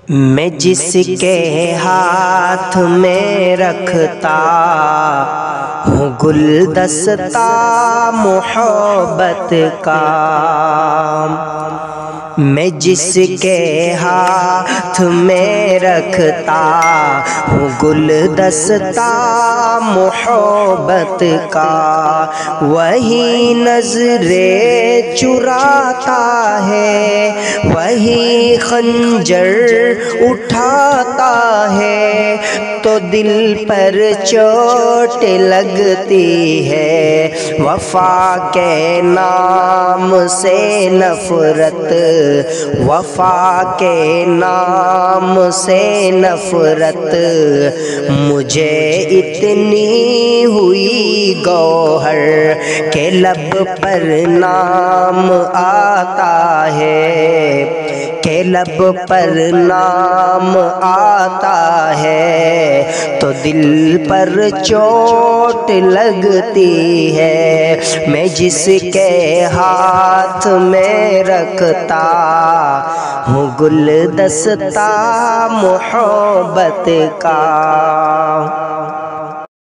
میں جس کے ہاتھ میں رکھتا ہوں گلدستہ محبت کا، میں جس کے ہاتھ میں رکھتا ہوں گلدستہ محبت کا، وہی نظریں چراتا ہے، وہی خنجر اٹھاتا ہے، تو دل پر چوٹ لگتی ہے وفا کے نام سے نفرت، وفا کے نام سے نفرت، مجھے اتنی ہوئی گوہر کہ لب پر نام آتا ہے، کہ لب پر نام آتا ہے، تو دل پر چوٹ لگتی ہے۔ میں جس کے ہاتھ میں رکھتا ہوں گلدستہ محبت کا۔